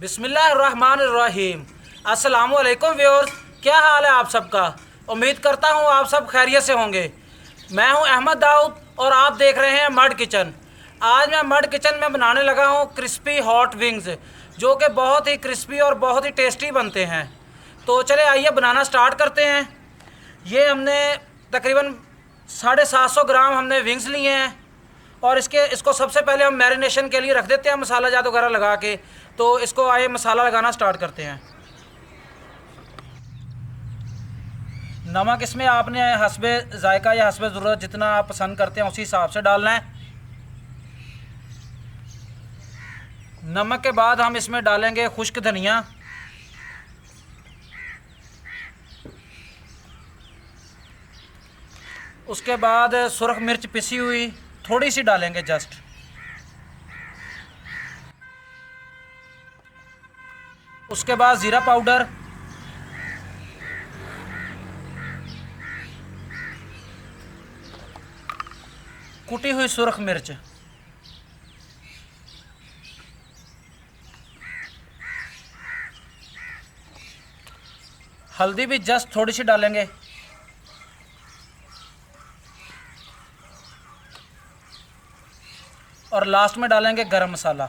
बिस्मिल्लाहिर्रहमानिर्रहीम। अस्सलामुअलैकुम व्यूअर्स, क्या हाल है आप सबका। उम्मीद करता हूँ आप सब खैरियत से होंगे। मैं हूँ अहमद दाऊद और आप देख रहे हैं मड किचन। आज मैं मड किचन में बनाने लगा हूँ क्रिस्पी हॉट विंग्स, जो कि बहुत ही क्रिस्पी और बहुत ही टेस्टी बनते हैं। तो चले आइए बनाना स्टार्ट करते हैं। ये हमने तकरीबन 750 ग्राम हमने विंग्स लिए हैं और इसको सबसे पहले हम मैरिनेशन के लिए रख देते हैं मसाला जात वगैरह लगा के। तो इसको आइए मसाला लगाना स्टार्ट करते हैं। नमक इसमें आपने हस्बे जायका या हस्बे ज़रूरत जितना आप पसंद करते हैं उसी हिसाब से डालना है। नमक के बाद हम इसमें डालेंगे खुश्क धनिया, उसके बाद सुरख मिर्च पिसी हुई थोड़ी सी डालेंगे जस्ट। उसके बाद ज़ीरा पाउडर, कुटी हुई सुरख मिर्च, हल्दी भी जस्ट थोड़ी सी डालेंगे, और लास्ट में डालेंगे गरम मसाला।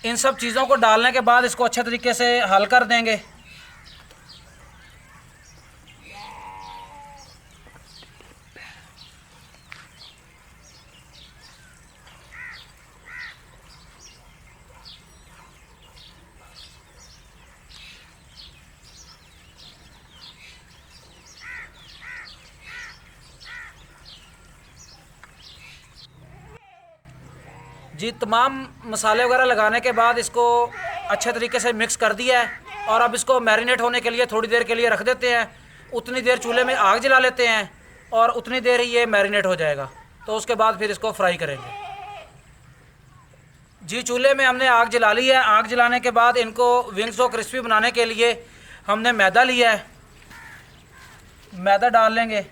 इन सब चीज़ों को डालने के बाद इसको अच्छे तरीके से हल कर देंगे। जी, तमाम मसाले वगैरह लगाने के बाद इसको अच्छे तरीके से मिक्स कर दिया है और अब इसको मैरिनेट होने के लिए थोड़ी देर के लिए रख देते हैं। उतनी देर चूल्हे में आग जला लेते हैं और उतनी देर ही ये मैरिनेट हो जाएगा। तो उसके बाद फिर इसको फ्राई करेंगे। जी, चूल्हे में हमने आग जला ली है। आग जलाने के बाद इनको विंग्स को क्रिस्पी बनाने के लिए हमने मैदा लिया है। मैदा डाल लेंगे।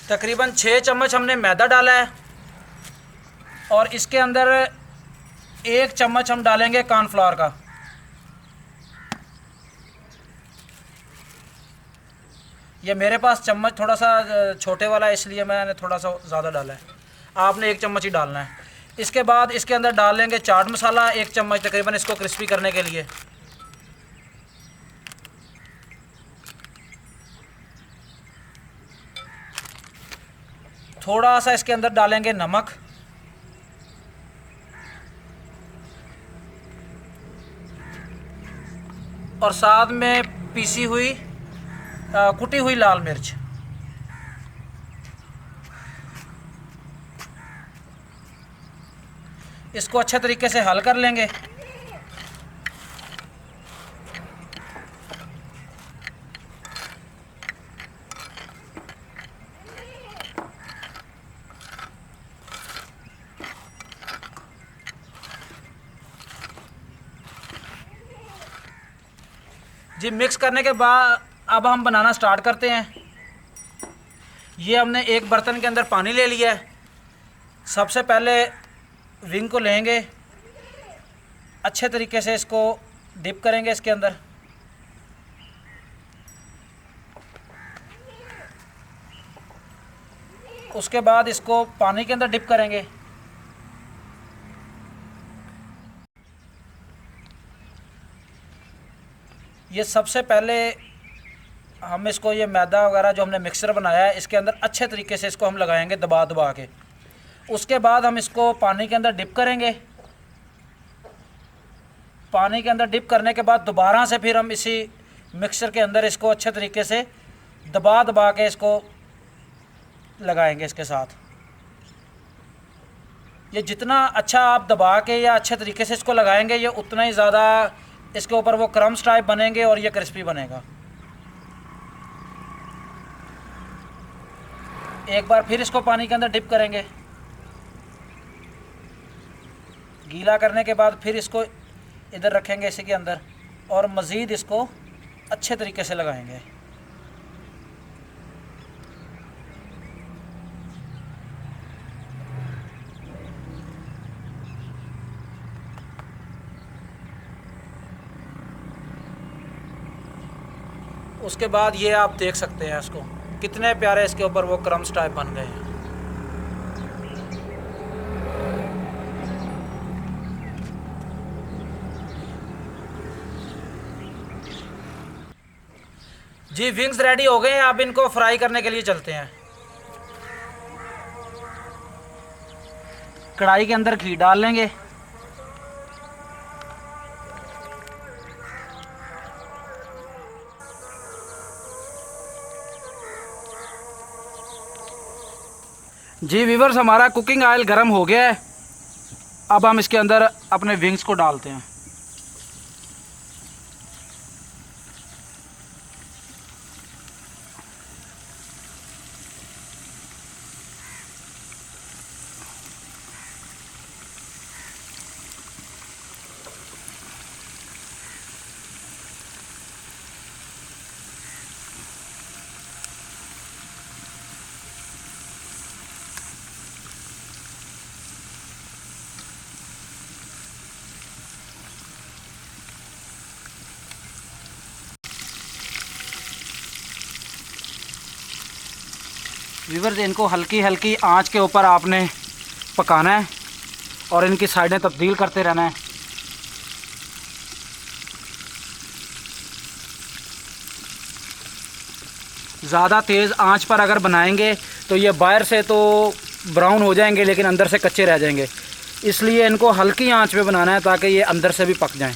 तकरीबन 6 चम्मच हमने मैदा डाला है और इसके अंदर 1 चम्मच हम डालेंगे कॉर्नफ्लावर का। ये मेरे पास चम्मच थोड़ा सा छोटे वाला है, इसलिए मैंने थोड़ा सा ज़्यादा डाला है। आपने 1 चम्मच ही डालना है। इसके बाद इसके अंदर डाल लेंगे चाट मसाला 1 चम्मच तकरीबन, इसको क्रिस्पी करने के लिए। थोड़ा सा इसके अंदर डालेंगे नमक, और साथ में पीसी हुई कुटी हुई लाल मिर्च। इसको अच्छे तरीके से हल कर लेंगे। जी, मिक्स करने के बाद अब हम बनाना स्टार्ट करते हैं। ये हमने एक बर्तन के अंदर पानी ले लिया है। सबसे पहले विंग को लेंगे, अच्छे तरीके से इसको डिप करेंगे इसके अंदर। उसके बाद इसको पानी के अंदर डिप करेंगे। ये सबसे पहले हम इसको ये मैदा वगैरह जो हमने मिक्सचर बनाया है इसके अंदर अच्छे तरीके से इसको हम लगाएंगे दबा दबा के। उसके बाद हम इसको पानी के अंदर डिप करेंगे। पानी के अंदर डिप करने के बाद दोबारा से फिर हम इसी मिक्सचर के अंदर इसको अच्छे तरीके से दबा दबा के इसको लगाएंगे इसके साथ। ये जितना अच्छा आप दबा के या अच्छे तरीके से इसको लगाएंगे, ये उतना ही ज़्यादा इसके ऊपर वो क्रम्स टाइप बनेंगे और ये क्रिस्पी बनेगा। एक बार फिर इसको पानी के अंदर डिप करेंगे। गीला करने के बाद फिर इसको इधर रखेंगे इसी के अंदर और मज़ीद इसको अच्छे तरीके से लगाएंगे। उसके बाद ये आप देख सकते हैं इसको, कितने प्यारे इसके ऊपर वो क्रम्स टाइप बन गए हैं। जी विंग्स रेडी हो गए हैं, अब इनको फ्राई करने के लिए चलते हैं। कढ़ाई के अंदर घी डाल लेंगे। जी व्यूअर्स, हमारा कुकिंग ऑयल गर्म हो गया है। अब हम इसके अंदर अपने विंग्स को डालते हैं। व्यूअर्स, इनको हल्की हल्की आंच के ऊपर आपने पकाना है और इनकी साइडें तब्दील करते रहना है। ज़्यादा तेज़ आंच पर अगर बनाएंगे तो ये बाहर से तो ब्राउन हो जाएंगे लेकिन अंदर से कच्चे रह जाएंगे, इसलिए इनको हल्की आंच पे बनाना है ताकि ये अंदर से भी पक जाएं।